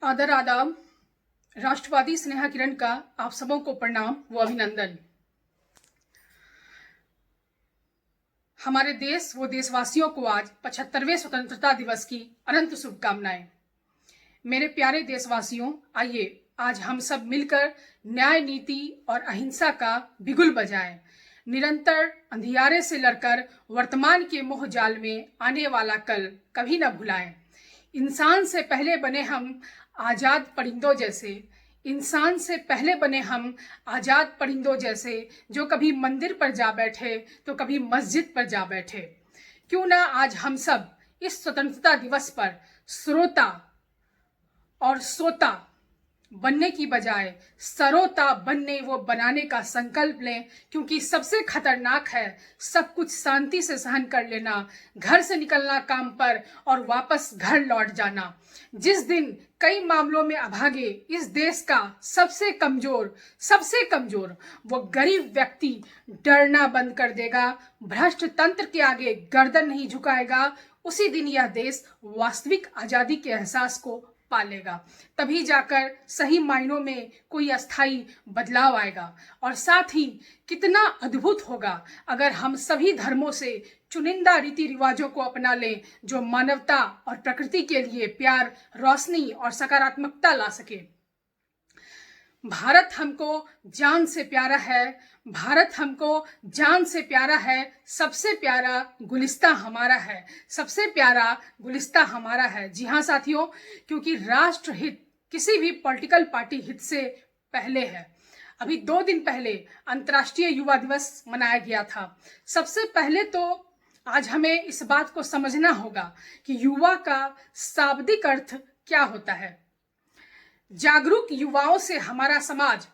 आदर आदाब। राष्ट्रवादी स्नेहा किरण का आप सबों को प्रणाम व अभिनंदन। हमारे देश व देशवासियों को आज 75वें स्वतंत्रता दिवस की अनंत शुभकामनाएं। मेरे प्यारे देशवासियों, आइए आज हम सब मिलकर न्याय, नीति और अहिंसा का बिगुल बजाएं। निरंतर अंधियारे से लड़कर वर्तमान के मोह जाल में आने वाला कल कभी न भुलाएं। इंसान से पहले बने हम आजाद परिंदों जैसे, इंसान से पहले बने हम आजाद परिंदों जैसे, जो कभी मंदिर पर जा बैठे तो कभी मस्जिद पर जा बैठे। क्यों ना आज हम सब इस स्वतंत्रता दिवस पर श्रोता और सोता बनने की बजाय सरोता बनने वो बनाने का संकल्प लें, क्योंकि सबसे खतरनाक है सब कुछ शांति से सहन कर लेना, घर से निकलना काम पर और वापस घर लौट जाना। जिस दिन कई मामलों में अभागे इस देश का सबसे कमजोर वो गरीब व्यक्ति डरना बंद कर देगा, भ्रष्ट तंत्र के आगे गर्दन नहीं झुकाएगा, उसी दिन यह देश वास्तविक आजादी के एहसास को पालेगा। तभी जाकर सही मायनों में कोई अस्थाई बदलाव आएगा। और साथ ही कितना अद्भुत होगा अगर हम सभी धर्मों से चुनिंदा रीति रिवाजों को अपना लें, जो मानवता और प्रकृति के लिए प्यार, रोशनी और सकारात्मकता ला सके। भारत हमको जान से प्यारा है, भारत हमको जान से प्यारा है, सबसे प्यारा गुलिस्ता हमारा है, सबसे प्यारा गुलिस्ता हमारा है। जी हाँ साथियों, क्योंकि राष्ट्र हित किसी भी पॉलिटिकल पार्टी हित से पहले है। अभी 2 दिन पहले अंतर्राष्ट्रीय युवा दिवस मनाया गया था। सबसे पहले तो आज हमें इस बात को समझना होगा कि युवा का शाब्दिक अर्थ क्या होता है। जागरूक युवाओं से हमारा समाज,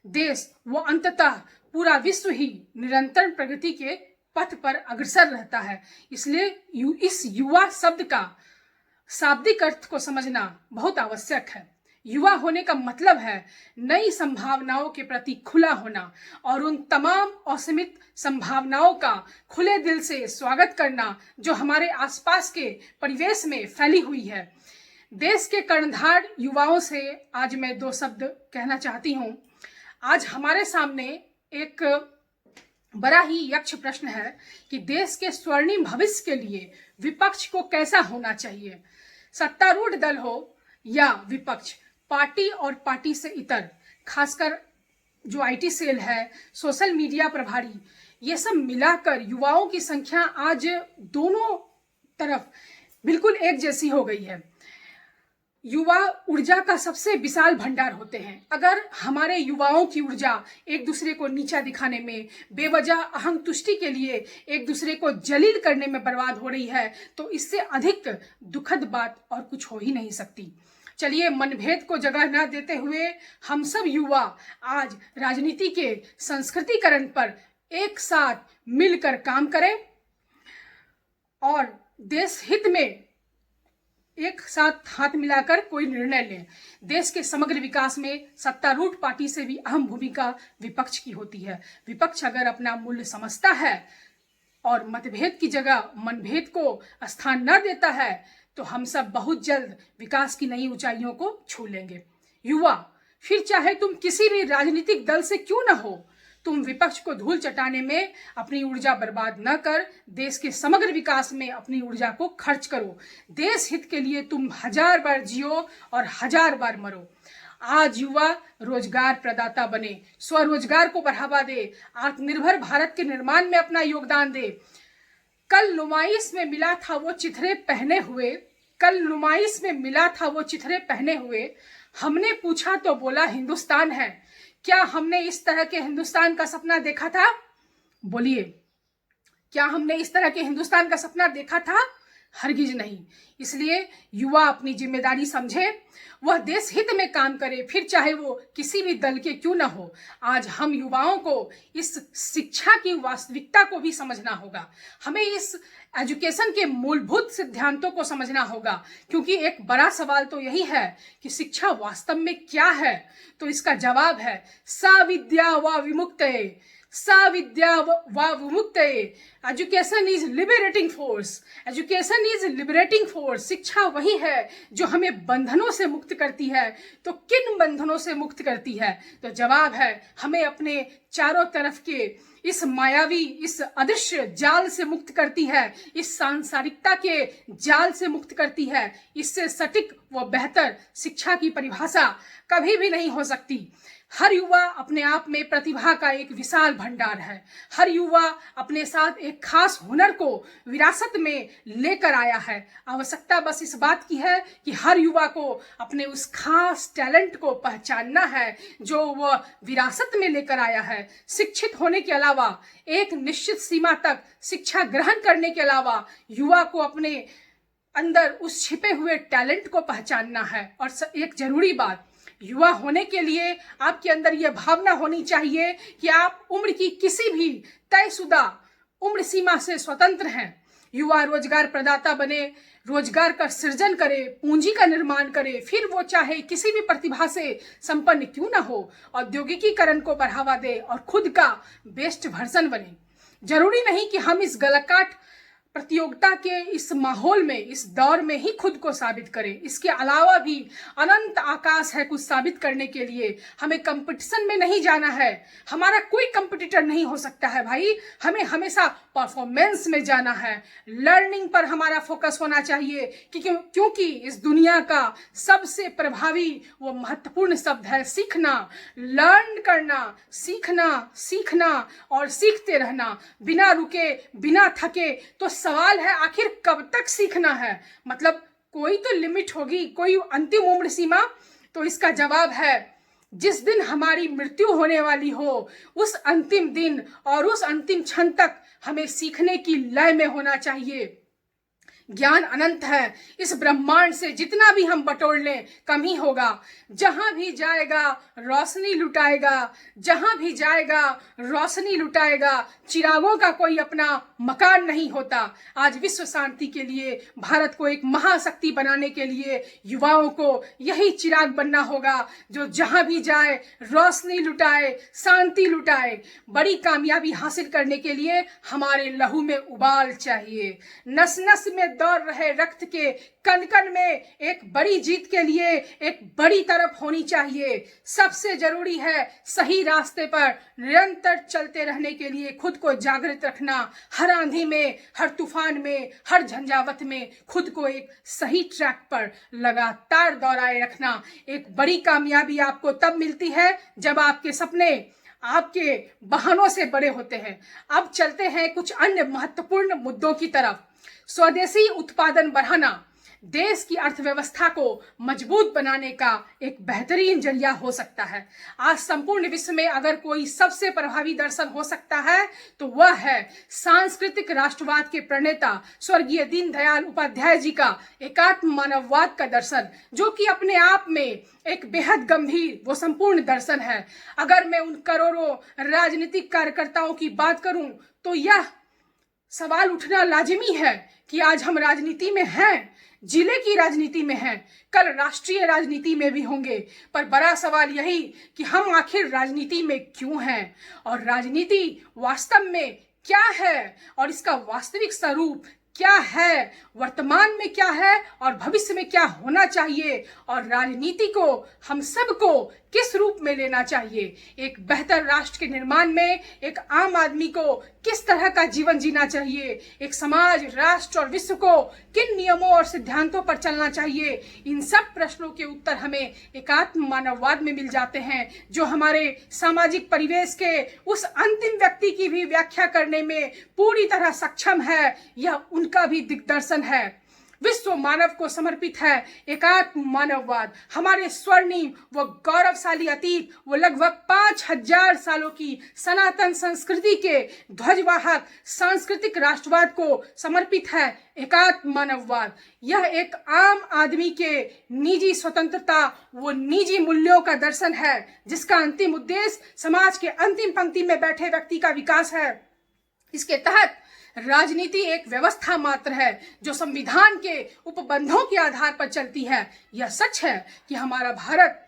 देश व अंततः पूरा विश्व ही निरंतर प्रगति के पथ पर अग्रसर रहता है। इसलिए इस युवा शब्द का शाब्दिक अर्थ को समझना बहुत आवश्यक है। युवा होने का मतलब है नई संभावनाओं के प्रति खुला होना और उन तमाम असीमित संभावनाओं का खुले दिल से स्वागत करना जो हमारे आसपास के परिवेश में फैली हुई है। देश के कर्णधार युवाओं से आज मैं 2 शब्द कहना चाहती हूं। आज हमारे सामने एक बड़ा ही यक्ष प्रश्न है कि देश के स्वर्णिम भविष्य के लिए विपक्ष को कैसा होना चाहिए। सत्तारूढ़ दल हो या विपक्ष, पार्टी और पार्टी से इतर, खासकर जो आईटी सेल है, सोशल मीडिया प्रभारी, ये सब मिलाकर युवाओं की संख्या आज दोनों तरफ बिल्कुल एक जैसी हो गई है। युवा ऊर्जा का सबसे विशाल भंडार होते हैं। अगर हमारे युवाओं की ऊर्जा एक दूसरे को नीचा दिखाने में, बेवजह अहम तुष्टि के लिए एक दूसरे को जलील करने में बर्बाद हो रही है, तो इससे अधिक दुखद बात और कुछ हो ही नहीं सकती। चलिए, मनभेद को जगह न देते हुए हम सब युवा आज राजनीति के संस्कृतिकरण पर एक साथ मिलकर काम करें और देश हित में एक साथ हाथ मिलाकर कोई निर्णय लें। देश के समग्र विकास में सत्तारूढ़ पार्टी से भी अहम भूमिका विपक्ष की होती है। विपक्ष अगर अपना मूल्य समझता है और मतभेद की जगह मनभेद को स्थान न देता है, तो हम सब बहुत जल्द विकास की नई ऊंचाइयों को छू लेंगे। युवा, फिर चाहे तुम किसी भी राजनीतिक दल से क्यों न हो, तुम विपक्ष को धूल चटाने में अपनी ऊर्जा बर्बाद न कर देश के समग्र विकास में अपनी ऊर्जा को खर्च करो। देश हित के लिए तुम 1000 बार जियो और 1000 बार मरो। आज युवा रोजगार प्रदाता बने, स्वरोजगार को बढ़ावा दे, आत्मनिर्भर भारत के निर्माण में अपना योगदान दे। कल नुमाइश में मिला था वो चिथड़े पहने हुए, हमने पूछा तो बोला हिंदुस्तान है। क्या हमने इस तरह के हिंदुस्तान का सपना देखा था? बोलिए, क्या हमने इस तरह के हिंदुस्तान का सपना देखा था? हरगिज नहीं। इसलिए युवा अपनी जिम्मेदारी समझे, वह देश हित में काम करे, फिर चाहे वो किसी भी दल के क्यों ना हो। आज हम युवाओं को इस शिक्षा की वास्तविकता को भी समझना होगा। हमें इस एजुकेशन के मूलभूत सिद्धांतों को समझना होगा, क्योंकि एक बड़ा सवाल तो यही है कि शिक्षा वास्तव में क्या है। तो इसका जवाब है सा विद्या व विमुक्तये, सा विद्या वा विमुक्तये। Education is liberating force. Education is liberating force. शिक्षा वही है जो हमें बंधनों से मुक्त करती है। तो किन बंधनों से मुक्त करती है? तो जवाब है, हमें अपने चारों तरफ के इस मायावी, इस अदृश्य जाल से मुक्त करती है, इस सांसारिकता के जाल से मुक्त करती है। इससे सटीक व बेहतर शिक्षा की परिभाषा कभी भी नहीं हो सकती। हर युवा अपने आप में प्रतिभा का एक विशाल भंडार है। हर युवा अपने साथ एक खास हुनर को विरासत में लेकर आया है। आवश्यकता बस इस बात की है कि हर युवा को अपने उस खास टैलेंट को पहचानना है जो वह विरासत में लेकर आया है। शिक्षित होने के अलावा, एक निश्चित सीमा तक शिक्षा ग्रहण करने के अलावा, युवा को अपने अंदर उस छिपे हुए टैलेंट को पहचानना है। और एक जरूरी बात, युवा होने के लिए आपके अंदर यह भावना होनी चाहिए कि आप उम्र की किसी भी तयशुदा उम्र सीमा से स्वतंत्र हैं। युवा रोजगार प्रदाता बने, रोजगार का सृजन करे, पूंजी का निर्माण करे, फिर वो चाहे किसी भी प्रतिभा से संपन्न क्यों ना हो, औद्योगिकीकरण को बढ़ावा दे और खुद का बेस्ट वर्जन बने। जरूरी नहीं कि हम इस गलकाट प्रतियोगिता के इस माहौल में, इस दौर में ही खुद को साबित करें। इसके अलावा भी अनंत आकाश है कुछ साबित करने के लिए। हमें कंपटीशन में नहीं जाना है। हमारा कोई कंपटीटर नहीं हो सकता है भाई। हमें हमेशा परफॉर्मेंस में जाना है। लर्निंग पर हमारा फोकस होना चाहिए क्योंकि इस दुनिया का सबसे प्रभावी व महत्वपूर्ण शब्द है सीखना। लर्न करना, सीखना, सीखना और सीखते रहना, बिना रुके, बिना थके। तो सवाल है, आखिर कब तक सीखना है? मतलब कोई तो लिमिट होगी, कोई अंतिम उम्र सीमा। तो इसका जवाब है, जिस दिन हमारी मृत्यु होने वाली हो, उस अंतिम दिन और उस अंतिम क्षण तक हमें सीखने की लय में होना चाहिए। ज्ञान अनंत है। इस ब्रह्मांड से जितना भी हम बटोर लें कम ही होगा। जहां भी जाएगा रोशनी लुटाएगा, जहां भी जाएगा रोशनी लुटाएगा। चिरागों का कोई अपना मकान नहीं होता। आज विश्व शांति के लिए, भारत को एक महाशक्ति बनाने के लिए युवाओं को यही चिराग बनना होगा जो जहां भी जाए रोशनी लुटाए, शांति लुटाए। बड़ी कामयाबी हासिल करने के लिए हमारे लहू में उबाल चाहिए, नस नस में दौड़ रहे रक्त के कण कण में एक बड़ी जीत के लिए एक बड़ी तरफ होनी चाहिए। सबसे जरूरी है सही रास्ते पर निरंतर चलते रहने के लिए खुद को जागृत रखना। हर आंधी में, हर तूफान में, हर झंझावत में खुद को एक सही ट्रैक पर लगातार दौड़ाए रखना। एक बड़ी कामयाबी आपको तब मिलती है जब आपके सपने आपके बहानों से बड़े होते हैं। अब चलते हैं कुछ अन्य महत्वपूर्ण मुद्दों की तरफ। स्वदेशी उत्पादन बढ़ाना देश की अर्थव्यवस्था को मजबूत बनाने का एक बेहतरीन जरिया हो सकता है। आज संपूर्ण विश्व में अगर कोई सबसे प्रभावी दर्शन हो सकता है तो वह है सांस्कृतिक राष्ट्रवाद के प्रणेता स्वर्गीय दीनदयाल उपाध्याय जी का एकात्म मानववाद का दर्शन, जो कि अपने आप में एक बेहद गंभीर व संपूर्ण दर्शन है। अगर मैं उन करोड़ों राजनीतिक कार्यकर्ताओं की बात करूं तो यह सवाल उठना लाजिमी है कि आज हम राजनीति में हैं, जिले की राजनीति में हैं, कल राष्ट्रीय राजनीति में भी होंगे। पर बड़ा सवाल यही कि हम आखिर राजनीति में क्यों हैं और राजनीति वास्तव में क्या है और इसका वास्तविक स्वरूप क्या है, वर्तमान में क्या है और भविष्य में क्या होना चाहिए, और राजनीति को हम सबको किस रूप में लेना चाहिए। एक बेहतर राष्ट्र के निर्माण में एक आम आदमी को किस तरह का जीवन जीना चाहिए, एक समाज, राष्ट्र और विश्व को किन नियमों और सिद्धांतों पर चलना चाहिए। इन सब प्रश्नों के उत्तर हमें एकात्म मानववाद में मिल जाते हैं, जो हमारे सामाजिक परिवेश के उस अंतिम व्यक्ति की भी व्याख्या करने में पूरी तरह सक्षम है। यह उनका भी दिग्दर्शन है। विश्व मानव को समर्पित है एकात्म मानववाद। हमारे स्वर्णिम व गौरवशाली अतीत व लगभग 5000 सालों की सनातन संस्कृति के ध्वजवाहक सांस्कृतिक राष्ट्रवाद को समर्पित है एकात्म मानववाद। यह एक आम आदमी के निजी स्वतंत्रता व निजी मूल्यों का दर्शन है, जिसका अंतिम उद्देश्य समाज के अंतिम पंक्ति में बैठे व्यक्ति का विकास है। इसके तहत राजनीति एक व्यवस्था मात्र है जो संविधान के उपबंधों के आधार पर चलती है। यह सच है कि हमारा भारत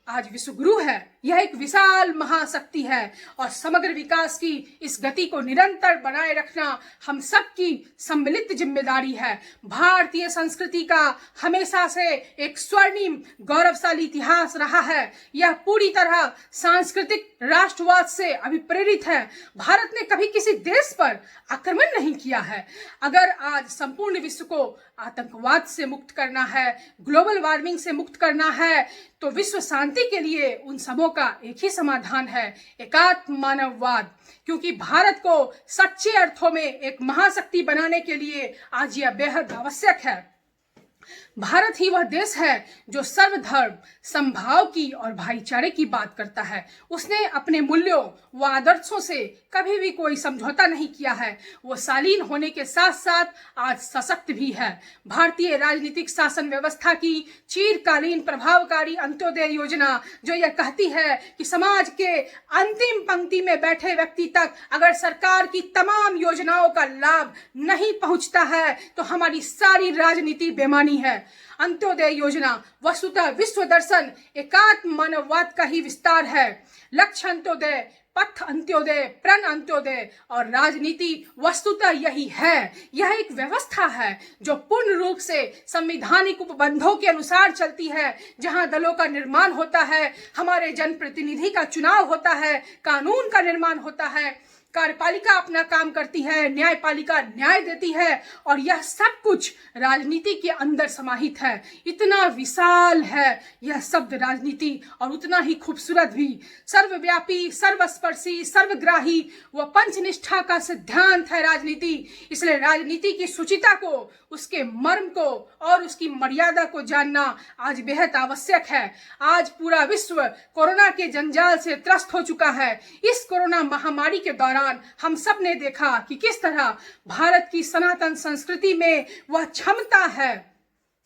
आज विश्व गुरु है। यह एक विशाल महाशक्ति है और समग्र विकास की इस गति को निरंतर बनाए रखना हम सबकी सम्मिलित जिम्मेदारी है। भारतीय संस्कृति का हमेशा से एक स्वर्णिम गौरवशाली इतिहास रहा है। यह पूरी तरह सांस्कृतिक राष्ट्रवाद से अभिप्रेरित है। भारत ने कभी किसी देश पर आक्रमण नहीं किया है। अगर आज संपूर्ण विश्व को आतंकवाद से मुक्त करना है, ग्लोबल वार्मिंग से मुक्त करना है, तो विश्व शांति के लिए उन सबों का एक ही समाधान है, एकात्म मानववाद। क्योंकि भारत को सच्चे अर्थों में एक महाशक्ति बनाने के लिए आज यह बेहद आवश्यक है। भारत ही वह देश है जो सर्वधर्म समभाव की और भाईचारे की बात करता है। उसने अपने मूल्यों व आदर्शों से कभी भी कोई समझौता नहीं किया है। वो शालीन होने के साथ साथ आज सशक्त भी है। भारतीय राजनीतिक शासन व्यवस्था की चिरकालीन प्रभावकारी अंत्योदय योजना जो यह कहती है कि समाज के अंतिम पंक्ति में बैठे व्यक्ति तक अगर सरकार की तमाम योजनाओं का लाभ नहीं पहुंचता है तो हमारी सारी राजनीति बेमानी है। अंत्योदय योजना वस्तुतः विश्व दर्शन एकात्म मानववाद का ही विस्तार है। लक्ष्य अंत्योदय, पथ अंत्योदय, प्रण अंत्योदय और राजनीति वस्तुतः यही है। यह एक व्यवस्था है जो पूर्ण रूप से संवैधानिक उपबंधों के अनुसार चलती है, जहां दलों का निर्माण होता है, हमारे जनप्रतिनिधि का चुनाव होता है, कानून का निर्माण होता है, कार्यपालिका अपना काम करती है, न्यायपालिका न्याय देती है और यह सब कुछ राजनीति के अंदर समाहित है। इतना विशाल है यह शब्द राजनीति और उतना ही खूबसूरत भी। सर्वव्यापी, सर्वस्पर्शी, सर्वग्राही व पंचनिष्ठा का सिद्धांत है राजनीति। इसलिए राजनीति की शुचिता को, उसके मर्म को और उसकी मर्यादा को जानना आज बेहद आवश्यक है। आज पूरा विश्व कोरोना के जंजाल से त्रस्त हो चुका है। इस कोरोना महामारी के दौरान हम सब ने देखा कि किस तरह भारत की सनातन संस्कृति में वह क्षमता है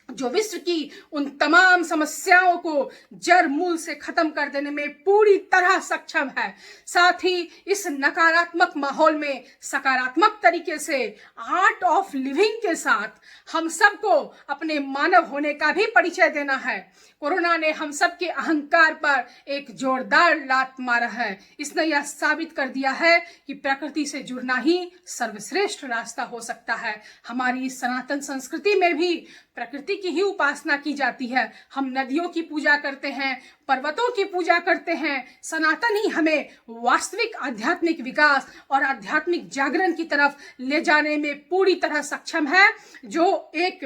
जो विश्व की उन तमाम समस्याओं को जड़ मूल से खत्म कर देने में पूरी तरह सक्षम है। साथ ही इस नकारात्मक माहौल में सकारात्मक तरीके से आर्ट ऑफ लिविंग के साथ हम सबको अपने मानव होने का भी परिचय देना है। कोरोना ने हम सबके अहंकार पर एक जोरदार लात मारा है। इसने यह साबित कर दिया है कि प्रकृति से जुड़ना ही सर्वश्रेष्ठ रास्ता हो सकता है। हमारी इस सनातन संस्कृति में भी प्रकृति की ही उपासना की जाती है। हम नदियों की पूजा करते हैं, पर्वतों की पूजा करते हैं। सनातन ही हमें वास्तविक आध्यात्मिक विकास और आध्यात्मिक जागरण की तरफ ले जाने में पूरी तरह सक्षम है, जो एक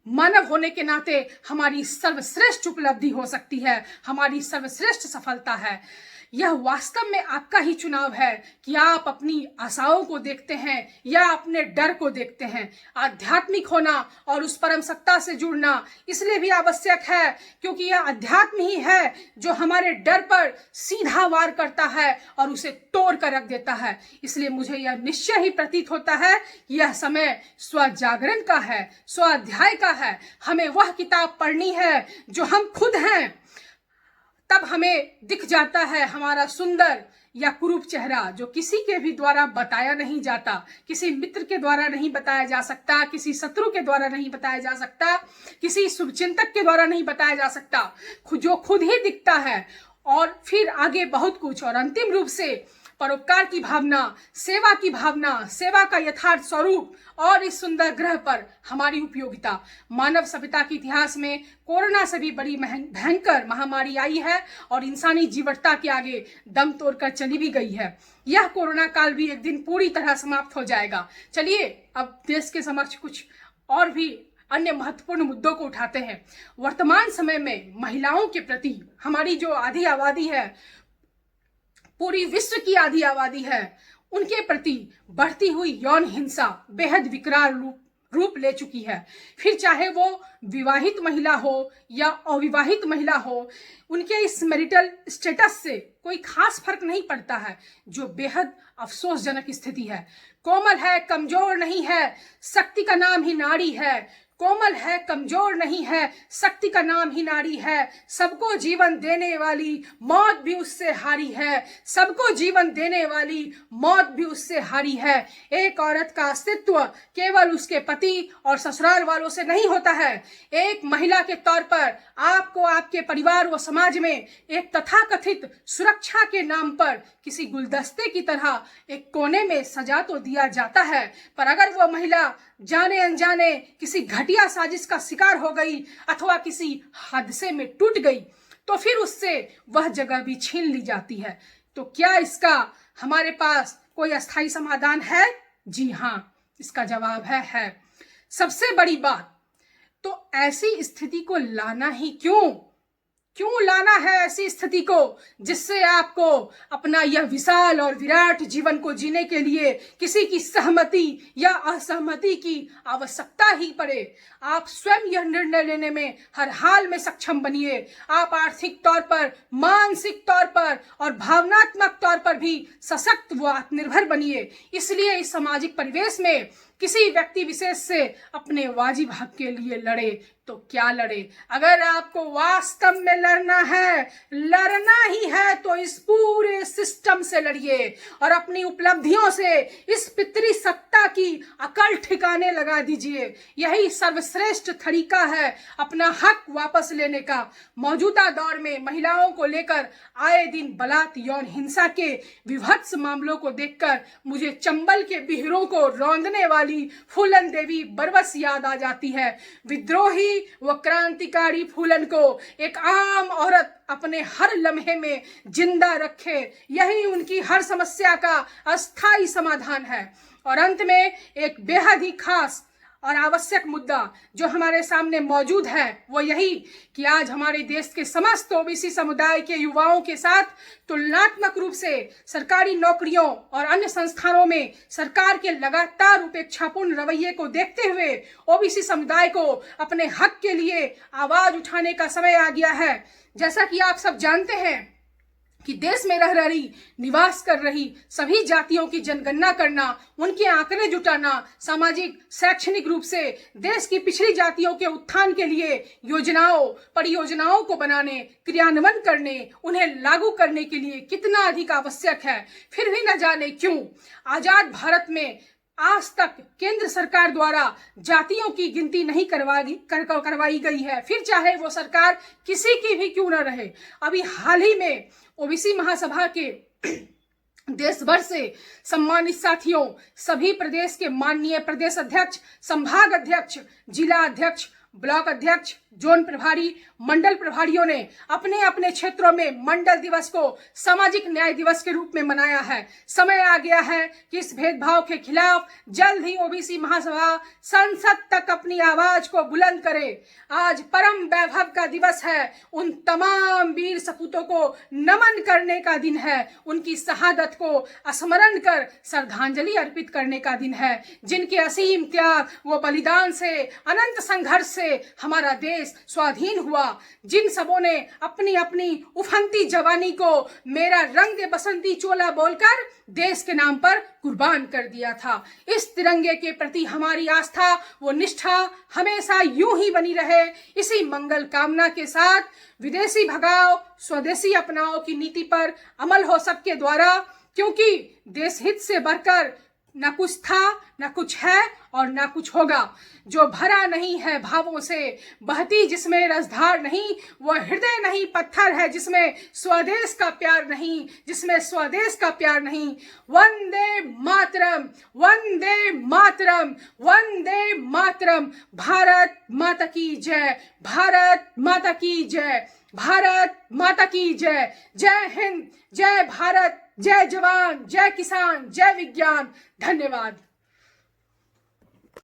मानव होने के नाते हमारी सर्वश्रेष्ठ उपलब्धि हो सकती है, हमारी सर्वश्रेष्ठ सफलता है। यह वास्तव में आपका ही चुनाव है कि आप अपनी आशाओं को देखते हैं या अपने डर को देखते हैं। आध्यात्मिक होना और उस परम सत्ता से जुड़ना इसलिए भी आवश्यक है क्योंकि यह अध्यात्म ही है जो हमारे डर पर सीधा वार करता है और उसे तोड़ कर रख देता है। इसलिए मुझे यह निश्चय ही प्रतीत होता है कि यह समय स्वजागरण का है, स्वाध्याय का है। हमें वह किताब पढ़नी है जो हम खुद हैं। तब हमें दिख जाता है हमारा सुंदर या कुरूप चेहरा जो किसी के भी द्वारा बताया नहीं जाता, किसी मित्र के द्वारा नहीं बताया जा सकता, किसी शत्रु के द्वारा नहीं बताया जा सकता, किसी शुभचिंतक के द्वारा नहीं बताया जा सकता, जो खुद ही दिखता है। और फिर आगे बहुत कुछ, और अंतिम रूप से परोपकार की भावना, सेवा की भावना, सेवा का यथार्थ स्वरूप और इस सुंदर ग्रह पर हमारी उपयोगिता। मानव सभ्यता के इतिहास में कोरोना से भी बड़ी भयंकर महामारी आई है और इंसानी जीवटता के आगे दम तोड़कर चली भी गई है। यह कोरोना काल भी एक दिन पूरी तरह समाप्त हो जाएगा। चलिए अब देश के समक्ष कुछ और भी अन्य महत्वपूर्ण मुद्दों को उठाते हैं। वर्तमान समय में महिलाओं के प्रति हमारी जो आधी आबादी है, पूरी विश्व की आधी आबादी है, उनके प्रति बढ़ती हुई यौन हिंसा बेहद विकराल रूप ले चुकी है। फिर चाहे वो विवाहित महिला हो या अविवाहित महिला हो, उनके इस मैरिटल स्टेटस से कोई खास फर्क नहीं पड़ता है, जो बेहद अफसोसजनक स्थिति है। कोमल है, कमजोर नहीं है, शक्ति का नाम ही नारी है। कोमल है, कमजोर नहीं है, शक्ति का नाम ही नारी है, सबको जीवन देने वाली मौत भी उससे हारी है, सबको जीवन देने वाली मौत भी उससे हारी है। एक औरत का अस्तित्व केवल उसके पति और ससुराल वालों से नहीं होता है। एक महिला के तौर पर आपको आपके परिवार व समाज में एक तथाकथित सुरक्षा के नाम पर किसी गुलदस्ते की तरह एक कोने में सजा तो दिया जाता है, पर अगर वह महिला जाने अनजाने किसी घटिया साजिश का शिकार हो गई अथवा किसी हादसे में टूट गई तो फिर उससे वह जगह भी छीन ली जाती है। तो क्या इसका हमारे पास कोई अस्थायी समाधान है? जी हाँ, इसका जवाब है। सबसे बड़ी बात तो ऐसी स्थिति को लाना ही क्यों लाना है ऐसी स्थिति को जिससे आपको अपना यह विशाल और विराट जीवन को जीने के लिए किसी की सहमति या असहमति की आवश्यकता ही पड़े। आप स्वयं यह निर्णय लेने में हर हाल में सक्षम बनिए। आप आर्थिक तौर पर, मानसिक तौर पर और भावनात्मक तौर पर भी सशक्त व आत्मनिर्भर बनिए। इसलिए इस सामाजिक परिवेश में किसी व्यक्ति विशेष से अपने वाजिब हक के लिए लड़े तो क्या लड़े। अगर आपको वास्तव में लड़ना ही है तो इस पूरे सिस्टम से लड़िए और अपनी उपलब्धियों से इस पितरी सत्ता की अकल ठिकाने लगा दीजिए। यही सर्वश्रेष्ठ तरीका है अपना हक वापस लेने का। मौजूदा दौर में महिलाओं को लेकर आए दिन बलात् यौन हिंसा के विभत्स मामलों को देखकर मुझे चंबल के बिहरों को रौंदने वाली फूलन देवी बरबस याद आ जाती है। विद्रोही व क्रांतिकारी फूलन को एक आम औरत अपने हर लम्हे में जिंदा रखे, यही उनकी हर समस्या का अस्थायी समाधान है। और अंत में एक बेहद ही खास और आवश्यक मुद्दा जो हमारे सामने मौजूद है वो यही कि आज हमारे देश के समस्त ओबीसी समुदाय के युवाओं के साथ तुलनात्मक रूप से सरकारी नौकरियों और अन्य संस्थानों में सरकार के लगातार उपेक्षापूर्ण रवैये को देखते हुए ओबीसी समुदाय को अपने हक के लिए आवाज उठाने का समय आ गया है। जैसा कि आप सब जानते हैं कि देश में रह रही, निवास कर रही सभी जातियों की जनगणना करना, उनके आंकड़े जुटाना, सामाजिक शैक्षणिक रूप से देश की पिछड़ी जातियों के उत्थान के लिए योजनाओं, परियोजनाओं को बनाने, क्रियान्वयन करने, उन्हें लागू करने के लिए कितना अधिक आवश्यक है। फिर भी न जाने क्यों आजाद भारत में आज तक केंद्र सरकार द्वारा जातियों की गिनती नहीं करवाई गई है, फिर चाहे वो सरकार किसी की भी क्यों न रहे। अभी हाल ही में ओबीसी महासभा के देश भर से सम्मानित साथियों, सभी प्रदेश के माननीय प्रदेश अध्यक्ष, संभाग अध्यक्ष, जिला अध्यक्ष, ब्लॉक अध्यक्ष, जोन प्रभारी, मंडल प्रभारियों ने अपने अपने क्षेत्रों में मंडल दिवस को सामाजिक न्याय दिवस के रूप में मनाया है। समय आ गया है कि इस भेदभाव के खिलाफ जल्द ही ओबीसी महासभा संसद तक अपनी आवाज को बुलंद करे। आज परम वैभव का दिवस है, उन तमाम वीर सपूतों को नमन करने का दिन है, उनकी शहादत को स्मरण कर श्रद्धांजलि अर्पित करने का दिन है, जिनके असीम त्याग व बलिदान से, अनंत संघर्ष से हमारा देश स्वाधीन हुआ, जिन सबों ने अपनी अपनी उफनती जवानी को मेरा रंग बसंती चोला बोलकर देश के नाम पर कुर्बान कर दिया था। इस तिरंगे के प्रति हमारी आस्था व निष्ठा हमेशा यूं ही बनी रहे। इसी मंगल कामना के साथ विदेशी भगाओ स्वदेशी अपनाओ की नीति पर अमल हो सबके द्वारा, क्योंकि देश हित से बढ़कर न कुछ था, न कुछ है और न कुछ होगा। जो भरा नहीं है भावों से, बहती जिसमें रसधार नहीं, वह हृदय नहीं पत्थर है जिसमें स्वदेश का प्यार नहीं, जिसमें स्वदेश का प्यार नहीं। वंदे मातरम, वंदे मातरम, वंदे मातरम। भारत माता की जय, भारत माता की जय, भारत माता की जय। जय हिंद, जय भारत, जय जवान, जय किसान, जय विज्ञान। धन्यवाद।